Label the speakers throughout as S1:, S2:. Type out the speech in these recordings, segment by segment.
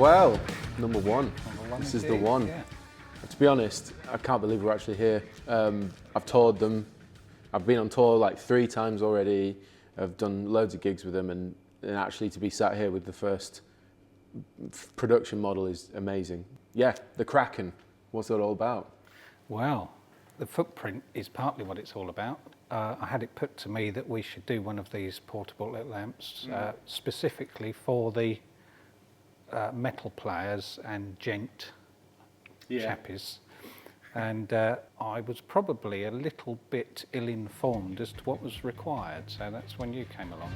S1: Well, number one. This is
S2: indeed,
S1: the one.
S2: yeah.
S1: To be honest, I can't believe we're actually here. I've toured them. I've been on tour like 3 times already. I've done loads of gigs with them, and actually to be sat here with the first production model is amazing. Yeah, the Kraken. What's it all about?
S2: Well, the footprint is partly what it's all about. I had it put to me that we should do one of these portable little amps specifically for the metal players and Djent chappies. And I was probably a little bit ill-informed as to what was required, so that's when you came along.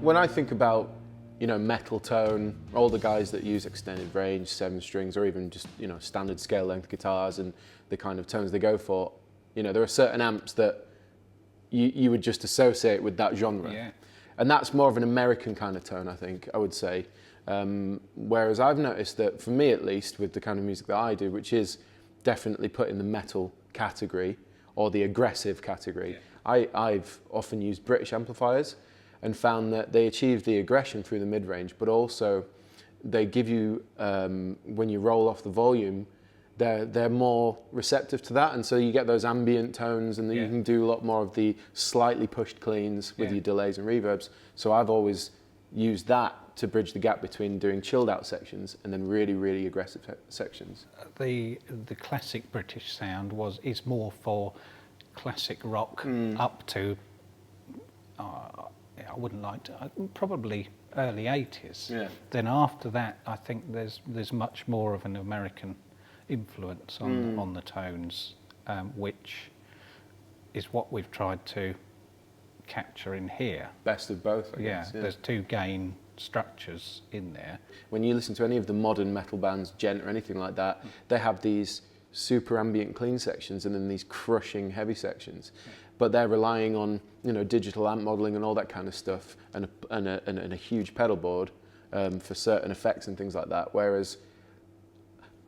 S1: When I think about, metal tone, all the guys that use extended range, 7 strings, or even just, standard scale length guitars and the kind of tones they go for, there are certain amps that you would just associate with that genre.
S2: Yeah.
S1: And that's more of an American kind of tone, I think, I would say. Whereas I've noticed that, for me at least, with the kind of music that I do, which is definitely put in the metal category or the aggressive category, I've often used British amplifiers and found that they achieve the aggression through the mid-range, but also they give you, when you roll off the volume, they're more receptive to that, and so you get those ambient tones, and then you can do a lot more of the slightly pushed cleans with your delays and reverbs. So I've always used that to bridge the gap between doing chilled out sections and then really, really aggressive sections.
S2: The classic British sound is more for classic rock up to I wouldn't like to, probably early 80s.
S1: Yeah.
S2: Then after that, I think there's much more of an American influence on the tones, which is what we've tried to capture in here.
S1: Best of both, I guess. Yeah,
S2: there's 2 gain structures in there.
S1: When you listen to any of the modern metal bands, Djent or anything like that, they have these super ambient clean sections and then these crushing heavy sections. But they're relying on digital amp modeling and all that kind of stuff, and a huge pedal board for certain effects and things like that. Whereas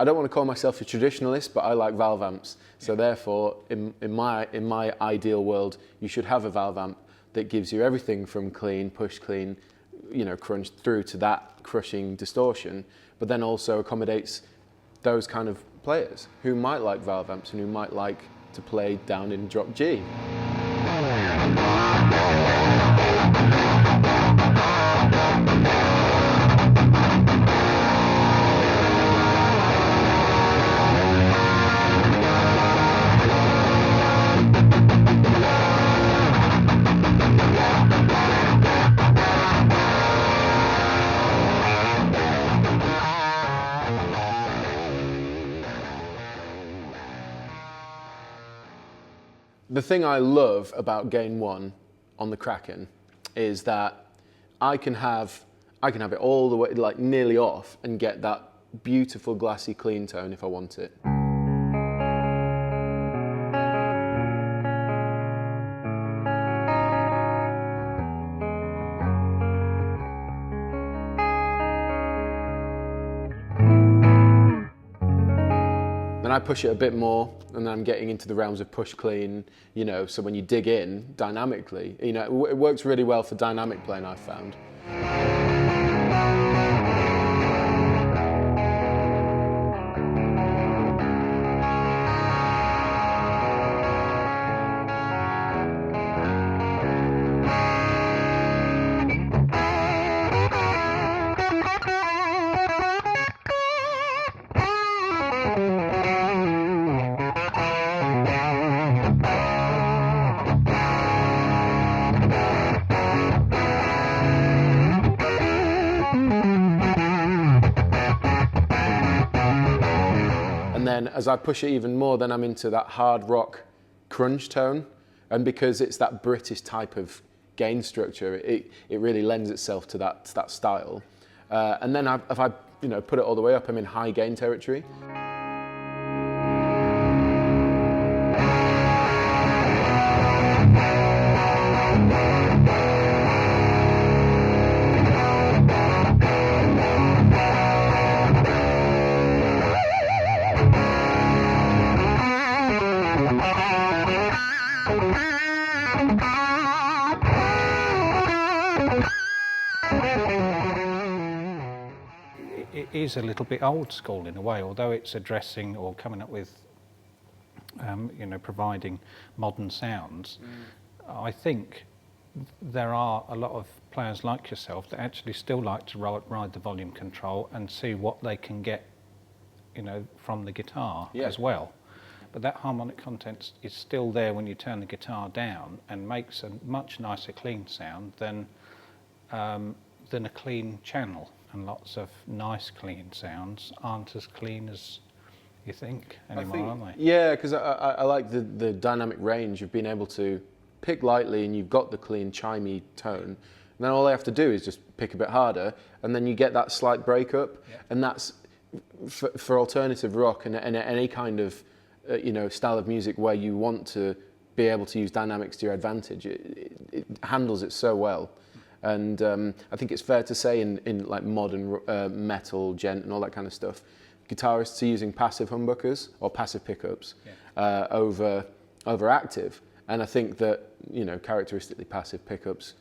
S1: I don't want to call myself a traditionalist, but I like valve amps. So therefore, in my ideal world, you should have a valve amp that gives you everything from clean, push clean, crunch through to that crushing distortion, but then also accommodates those kind of players who might like valve amps and who might like to play down in drop G. The thing I love about Gain 1 on the Kraken is that I can have it all the way, like nearly off, and get that beautiful glassy clean tone if I want it. Then I push it a bit more, and then I'm getting into the realms of push clean, so when you dig in dynamically, it works really well for dynamic playing, I've found. Then as I push it even more, then I'm into that hard rock crunch tone. And because it's that British type of gain structure, it really lends itself to that style. And then if I put it all the way up, I'm in high gain territory.
S2: is a little bit old school in a way, although it's addressing or coming up with, providing modern sounds. I think there are a lot of players like yourself that actually still like to ride the volume control and see what they can get, from the guitar as well. But that harmonic content is still there when you turn the guitar down and makes a much nicer clean sound than a clean channel. And lots of nice clean sounds aren't as clean as you think anymore, aren't they?
S1: Yeah, because I like the dynamic range of being able to pick lightly and you've got the clean chimey tone. And then all I have to do is just pick a bit harder, and then you get that slight breakup. And that's for alternative rock and any kind of style of music where you want to be able to use dynamics to your advantage. It handles it so well. And I think it's fair to say in like modern metal, djent and all that kind of stuff, guitarists are using passive humbuckers or passive pickups over active. And I think that, characteristically passive pickups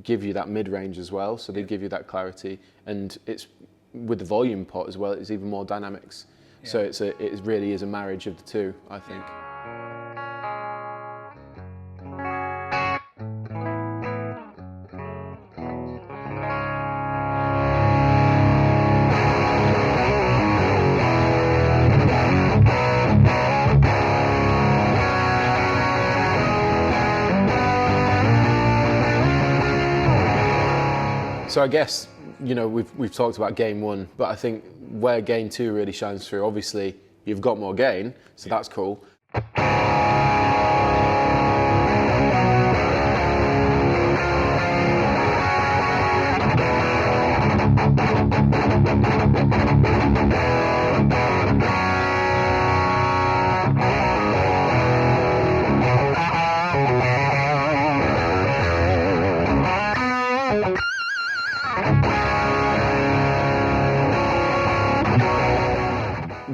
S1: give you that mid-range as well, so they give you that clarity. And it's with the volume pot as well, it's even more dynamics. So it really is a marriage of the two, I think. So I guess, we've talked about game one, but I think where game two really shines through, obviously you've got more gain, so that's cool.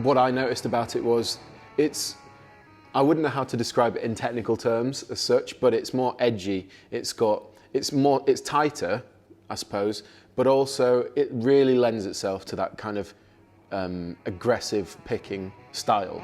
S1: What I noticed about it was, I wouldn't know how to describe it in technical terms as such, but it's more edgy. It's tighter, I suppose, but also it really lends itself to that kind of aggressive picking style.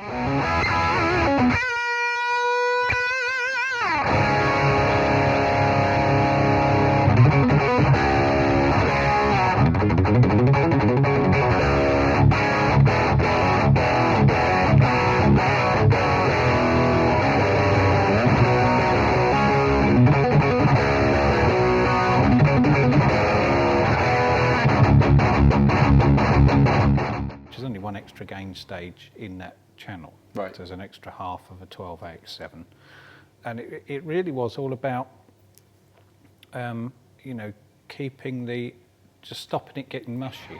S2: One extra gain stage in that channel.
S1: Right.
S2: There's an extra half of a 12AX7, and it really was all about keeping just stopping it getting mushy.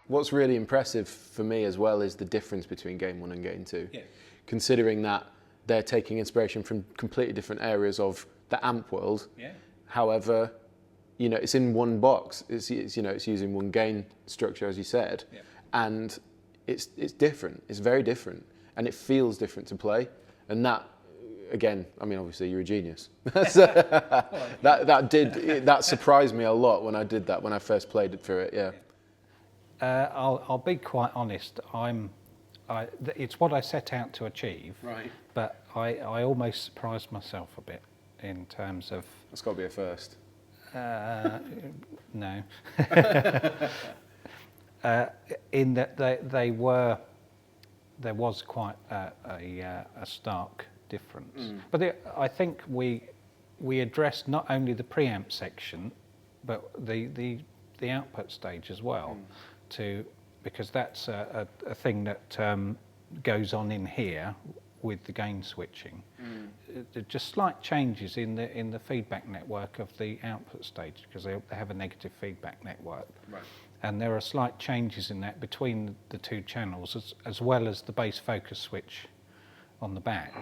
S1: What's really impressive for me as well is the difference between game one and game two. Considering that they're taking inspiration from completely different areas of the amp world. However, it's in one box. It's using one gain structure, as you said, and it's different. It's very different, and it feels different to play. And that, again, I mean, obviously you're a genius. That surprised me a lot when I did that, when I first played it through it.
S2: I'll be quite honest. It's what I set out to achieve.
S1: Right.
S2: But I almost surprised myself a bit in terms of.
S1: That's got to be a first.
S2: No. In that there was quite a stark difference. But I think we addressed not only the preamp section, but the output stage as well, because that's a thing that goes on in here with the gain switching. Just slight changes in the feedback network of the output stage, because they have a negative feedback network.
S1: Right.
S2: And there are slight changes in that between the two channels, as well as the bass focus switch on the back.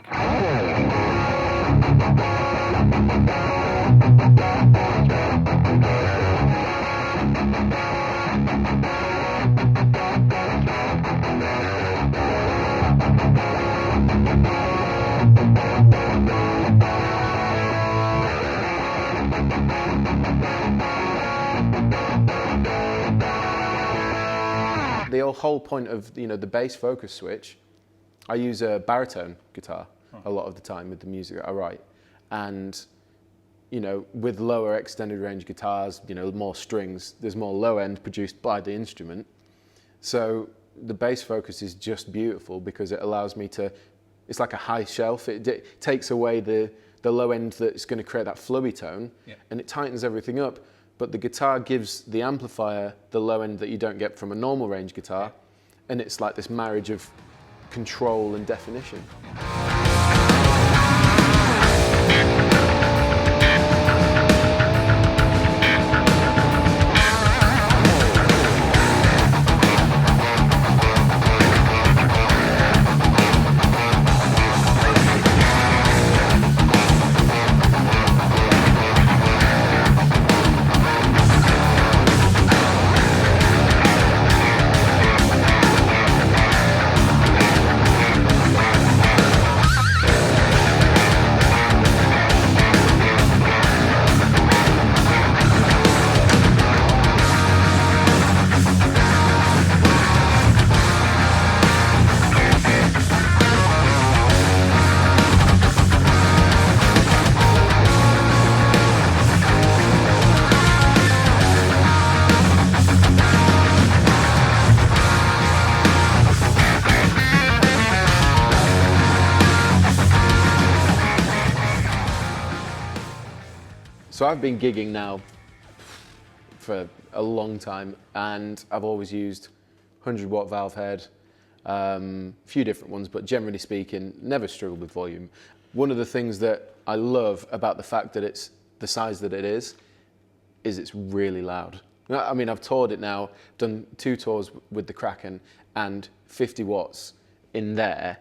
S1: The whole point of the bass focus switch, I use a baritone guitar a lot of the time with the music that I write, and with lower extended range guitars, more strings, there's more low end produced by the instrument. So the bass focus is just beautiful because it allows me to, it's like a high shelf. It takes away the low end that's going to create that flubby tone, and it tightens everything up. But the guitar gives the amplifier the low end that you don't get from a normal range guitar, and it's like this marriage of control and definition. So I've been gigging now for a long time, and I've always used 100-watt valve head, few different ones, but generally speaking, never struggled with volume. One of the things that I love about the fact that it's the size that it is it's really loud. I mean, I've toured it now, done 2 tours with the Kraken, and 50 watts in there,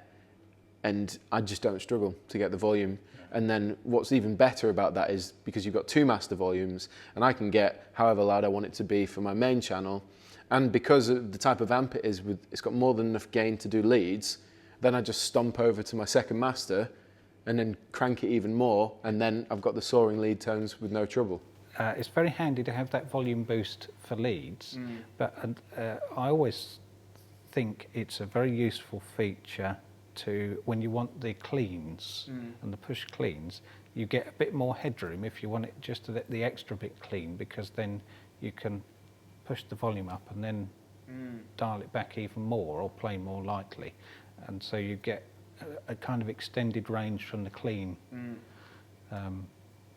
S1: and I just don't struggle to get the volume. And then what's even better about that is because you've got 2 master volumes, and I can get however loud I want it to be for my main channel. And because of the type of amp it is, it's got more than enough gain to do leads, then I just stomp over to my second master and then crank it even more, and then I've got the soaring lead tones with no trouble.
S2: It's very handy to have that volume boost for leads, but I always think it's a very useful feature to, when you want the cleans and the push cleans, you get a bit more headroom if you want it just to let the extra bit clean, because then you can push the volume up and then dial it back even more or play more lightly, and so you get a kind of extended range from the clean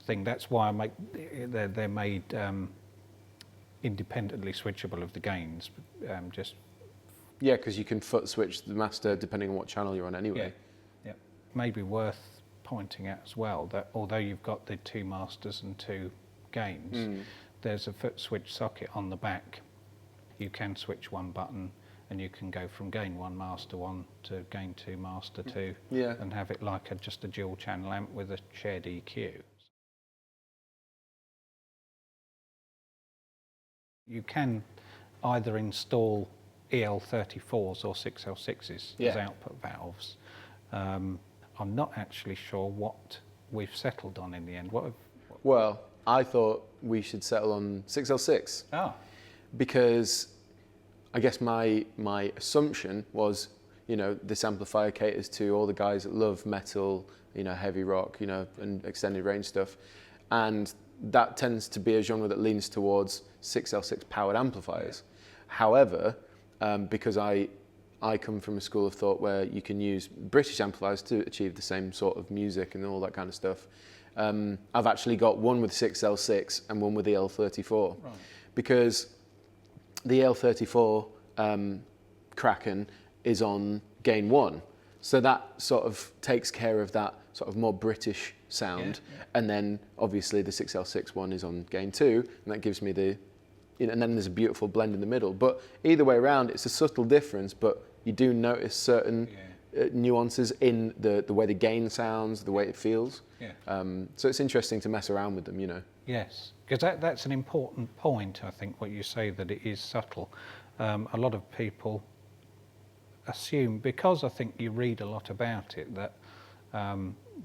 S2: thing. That's why they're made independently switchable of the gains,
S1: Yeah, because you can foot switch the master depending on what channel you're on anyway.
S2: Yeah. Maybe worth pointing out as well that although you've got the 2 masters and 2 gains, there's a foot switch socket on the back. You can switch one button and you can go from gain 1 master 1 to gain 2 master 2, and have it like just a dual channel amp with a shared EQ. You can either install EL34s or 6L6s as output valves. I'm not actually sure what we've settled on in the end.
S1: Well, I thought we should settle on 6L6. Because I guess my assumption was, this amplifier caters to all the guys that love metal, heavy rock, and extended range stuff. And that tends to be a genre that leans towards 6L6 powered amplifiers. However, because I come from a school of thought where you can use British amplifiers to achieve the same sort of music and all that kind of stuff, I've actually got one with 6L6 and one with the EL34. Right. Because the EL34 Kraken is on gain 1. So that sort of takes care of that sort of more British sound. And then obviously the 6L6 one is on gain 2, and that gives me the, and then there's a beautiful blend in the middle. But either way around, it's a subtle difference, but you do notice certain nuances in the way the gain sounds, the way it feels. So it's interesting to mess around with them, you know.
S2: Yes, because that's an important point, I think, what you say, that it is subtle. A lot of people assume, because I think you read a lot about it, that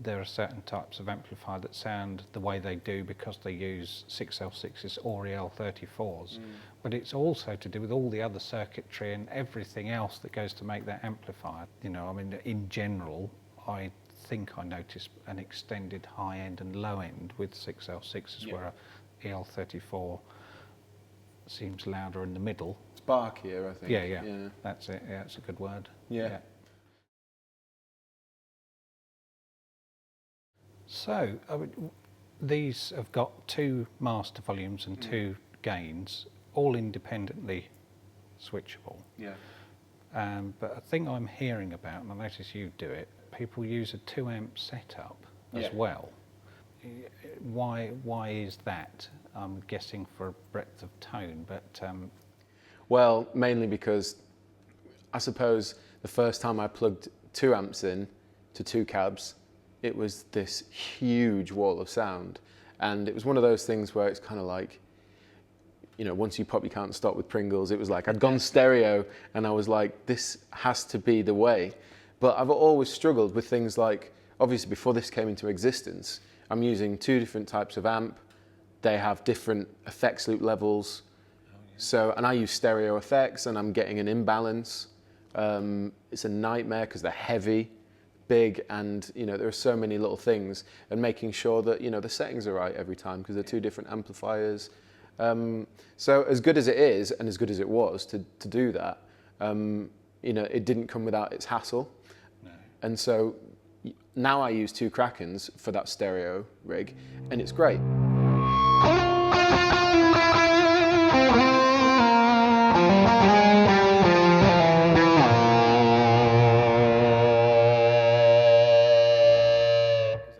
S2: there are certain types of amplifier that sound the way they do because they use 6L6s or EL34s. But it's also to do with all the other circuitry and everything else that goes to make that amplifier. You know, I mean, in general, I think I noticed an extended high end and low end with 6L6s, where a EL34 seems louder in the middle.
S1: Sparkier, I think.
S2: Yeah, that's it. Yeah, it's a good word.
S1: Yeah.
S2: So, these have got 2 master volumes and 2 gains, all independently switchable. But a thing I'm hearing about, and I notice you do it, people use a 2 amp setup as well. Why is that? I'm guessing for a breadth of tone, but...
S1: Well, mainly because I suppose the first time I plugged 2 amps in to 2 cabs, it was this huge wall of sound. And it was one of those things where it's kind of like, you know, once you pop, you can't stop with Pringles. It was like I'd gone stereo and I was like, this has to be the way. But I've always struggled with things like, obviously before this came into existence, I'm using 2 different types of amp. They have different effects loop levels. So, and I use stereo effects and I'm getting an imbalance. It's a nightmare because they're heavy, big, and you know, there are so many little things, and making sure that, you know, the settings are right every time because they're 2 different amplifiers. So as good as it is, and as good as it was to do that, you know, it didn't come without its hassle. And so now I use 2 Krakens for that stereo rig, and it's great.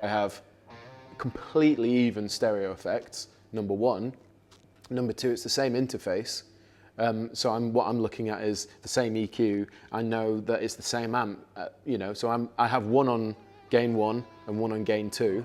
S1: I have completely even stereo effects, number 1. Number 2, it's the same interface. So what I'm looking at is the same EQ. I know that it's the same amp, you know, so I have one on gain 1 and one on gain 2.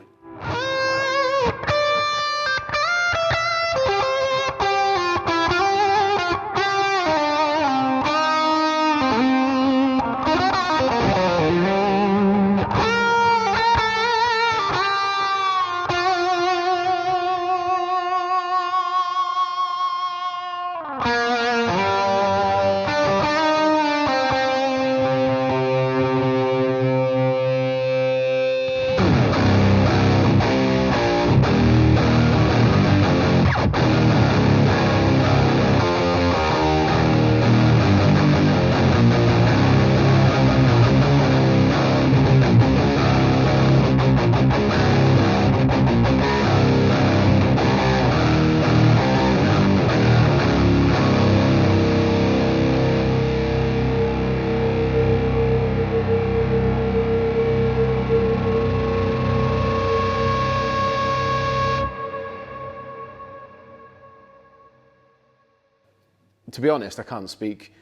S1: To be honest, I can't speak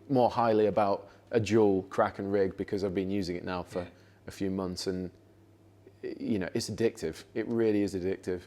S1: more highly about a dual Kraken rig because I've been using it now for a few months, and you know, it's addictive. It really is addictive.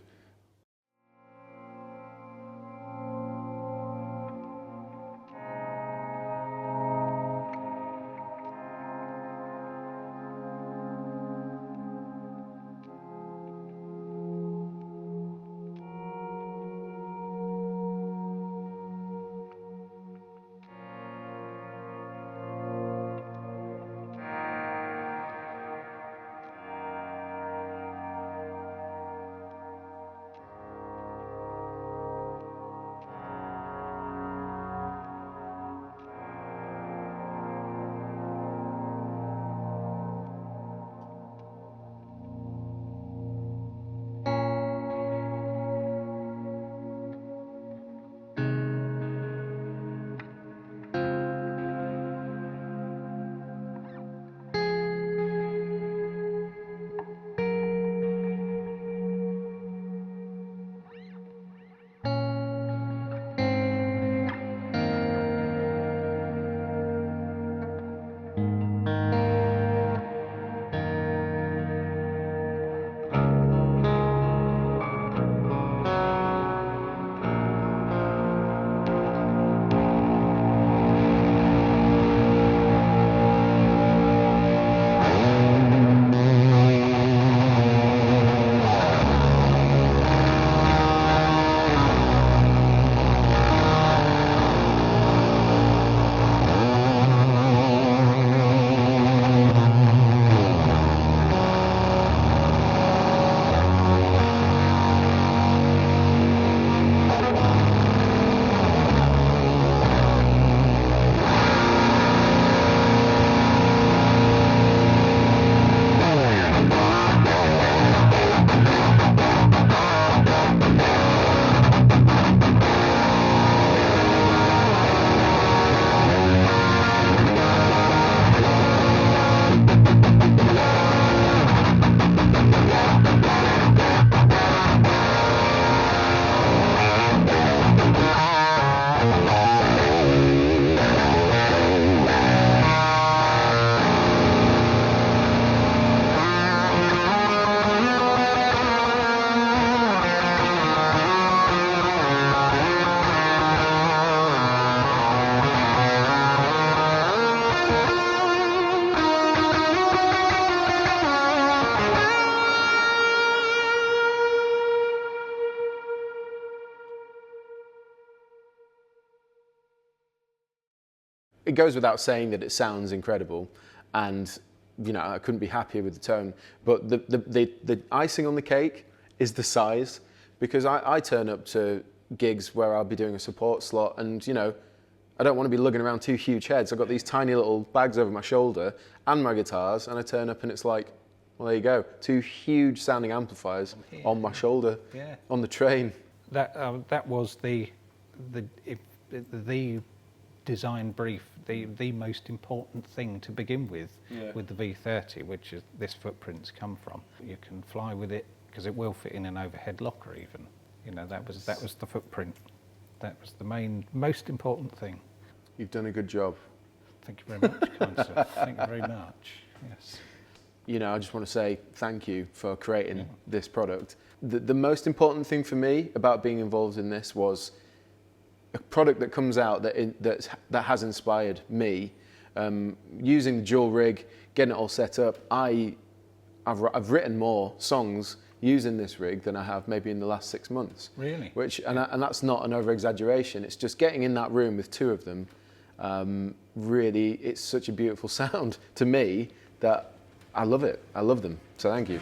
S1: it goes without saying that it sounds incredible, and you know, I couldn't be happier with the tone. But the icing on the cake is the size, because I turn up to gigs where I'll be doing a support slot, and you know, I don't want to be lugging around two huge heads. I've got these tiny little bags over my shoulder and my guitars, and I turn up and it's like, well, there you go, two huge sounding amplifiers on my shoulder, on the train.
S2: That was the design brief, the most important thing to begin with the V30, which is this footprint's come from. You can fly with it because it will fit in an overhead locker even. You know, that was the footprint. That was the most important thing.
S1: You've done a good job.
S2: Thank you very much, kind sir. Thank you very much. Yes.
S1: You know, I just want to say thank you for creating this product. The most important thing for me about being involved in this was a product that comes out that has inspired me. Using the dual rig, getting it all set up, I've written more songs using this rig than I have maybe in the last 6 months.
S2: Really?
S1: And that's not an over-exaggeration. It's just getting in that room with two of them. Really, it's such a beautiful sound to me that I love it. I love them. So thank you.